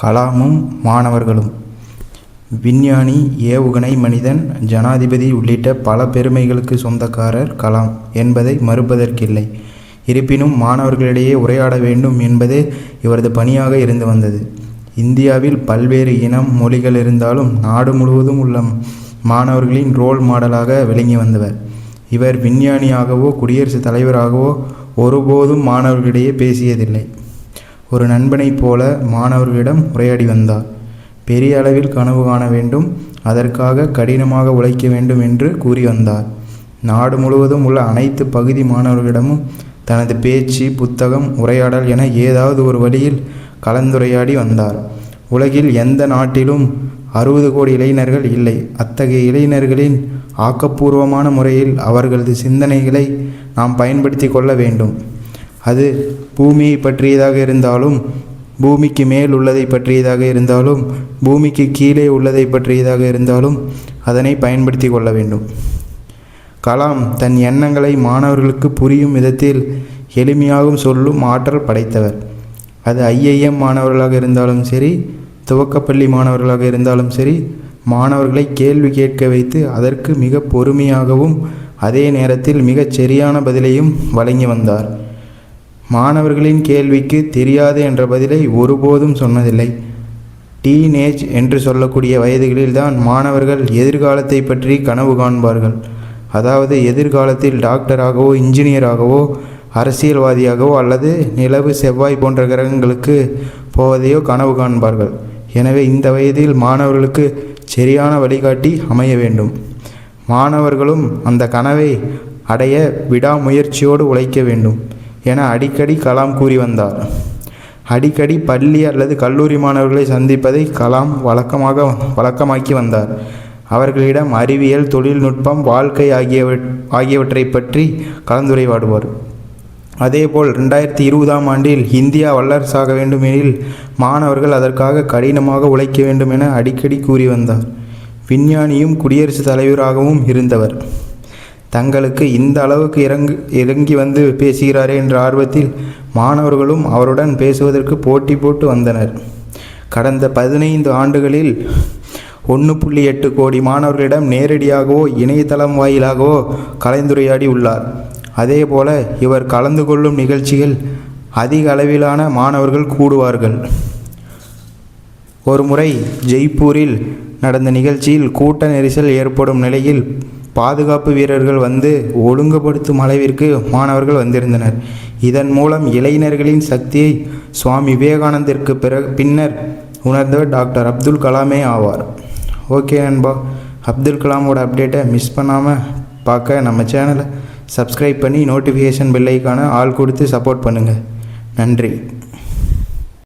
கலாமும் மாணவர்களும். விஞ்ஞானி, ஏவுகணை மனிதன், ஜனாதிபதி உள்ளிட்ட பல பெருமைகளுக்கு சொந்தக்காரர் கலாம் என்பதை மறுப்பதற்கில்லை. இருப்பினும் மாணவர்களிடையே உரையாட வேண்டும் என்பதே இவரது பணியாக இருந்து வந்தது. இந்தியாவில் பல்வேறு இனம், மொழிகள் இருந்தாலும் நாடு முழுவதும் உள்ள மாணவர்களின் ரோல் மாடலாக விளங்கி வந்தவர். இவர் விஞ்ஞானியாகவோ குடியரசுத் தலைவராகவோ ஒருபோதும் மாணவர்களிடையே பேசியதில்லை. ஒரு நண்பனைப் போல மாணவர்களிடம் உரையாடி வந்தார். பெரிய அளவில் கனவு காண வேண்டும், அதற்காக கடினமாக உழைக்க வேண்டும் என்று கூறி வந்தார். நாடு முழுவதும் உள்ள அனைத்து பகுதி மாணவர்களிடமும் தனது பேச்சு, புத்தகம், உரையாடல் என ஏதாவது ஒரு வழியில் கலந்துரையாடி வந்தார். உலகில் எந்த நாட்டிலும் 60 கோடி இளைஞர்கள் இல்லை. அத்தகைய இளைஞர்களின் ஆக்கப்பூர்வமான முறையில் அவர்களது சிந்தனைகளை நாம் பயன்படுத்தி கொள்ள வேண்டும். அது பூமியை பற்றியதாக இருந்தாலும், பூமிக்கு மேல் உள்ளதை பற்றியதாக இருந்தாலும், பூமிக்கு கீழே உள்ளதை பற்றியதாக இருந்தாலும் அதனை பயன்படுத்தி கொள்ள வேண்டும். கலாம் தன் எண்ணங்களை மாணவர்களுக்கு புரியும் விதத்தில் எளிமையாகவும் சொல்லும் ஆற்றல் படைத்தவர். அது IIM மாணவர்களாக இருந்தாலும் சரி, துவக்கப்பள்ளி மாணவர்களாக இருந்தாலும் சரி, மாணவர்களை கேள்வி கேட்க வைத்து அதற்கு மிக பொறுமையாகவும் அதே நேரத்தில் மிகச் சரியான பதிலையும் வழங்கி வந்தார். மாணவர்களின் கேள்விக்கு தெரியாது என்ற பதிலை ஒருபோதும் சொன்னதில்லை. டீனேஜ் என்று சொல்லக்கூடிய வயதுகளில்தான் மாணவர்கள் எதிர்காலத்தை பற்றி கனவு காண்பார்கள். அதாவது எதிர்காலத்தில் டாக்டராகவோ, இன்ஜினியராகவோ, அரசியல்வாதியாகவோ அல்லது நிலவு, செவ்வாய் போன்ற கிரகங்களுக்கு போவதையோ கனவு காண்பார்கள். எனவே இந்த வயதில் மாணவர்களுக்கு சரியான வழிகாட்டி அமைய வேண்டும். மாணவர்களும் அந்த கனவை அடைய விடாமுயற்சியோடு உழைக்க வேண்டும் என அடிக்கடி கலாம் கூறி வந்தார். அடிக்கடி பள்ளி அல்லது கல்லூரி மாணவர்களை சந்திப்பதை கலாம் வழக்கமாக்கி வந்தார். அவர்களிடம் அறிவியல், தொழில்நுட்பம், வாழ்க்கை ஆகியவற்றை பற்றி கலந்துரையாடுவார். அதேபோல் 2020ஆம் ஆண்டில் இந்தியா வல்லரசாக வேண்டும் எனில் மாணவர்கள் அதற்காக கடினமாக உழைக்க வேண்டும் என அடிக்கடி கூறி வந்தார். விஞ்ஞானியும் குடியரசுத் தலைவராகவும் இருந்தவர். தங்களுக்கு இந்த அளவுக்கு இறங்கி வந்து பேசுகிறாரே என்ற ஆர்வத்தில் மாணவர்களும் அவருடன் பேசுவதற்கு போட்டி போட்டு வந்தனர். கடந்த 15 ஆண்டுகளில் 1.8 கோடி மாணவர்களிடம் நேரடியாகவோ இணையதளம் வாயிலாகவோ கலந்துரையாடி உள்ளார். அதேபோல இவர் கலந்து கொள்ளும் நிகழ்ச்சிகள் அதிக அளவிலான மாணவர்கள் கூடுவார்கள். ஒரு முறை ஜெய்ப்பூரில் நடந்த நிகழ்ச்சியில் கூட்ட நெரிசல் ஏற்படும் நிலையில் பாதுகாப்பு வீரர்கள் வந்து ஒழுங்குபடுத்தும் அளவிற்கு மாணவர்கள் வந்திருந்தனர். இதன் மூலம் இளைஞர்களின் சக்தியை சுவாமி விவேகானந்தருக்கு பின்னர் உணர்ந்தவர் டாக்டர் அப்துல் கலாமே ஆவார். ஓகே நண்பா, அப்துல் கலாமோட அப்டேட்டை மிஸ் பண்ணாமல் பார்க்க நம்ம சேனலை சப்ஸ்கிரைப் பண்ணி நோட்டிஃபிகேஷன் பெல் ஐகானை ஆல் கொடுத்து சப்போர்ட் பண்ணுங்கள். நன்றி.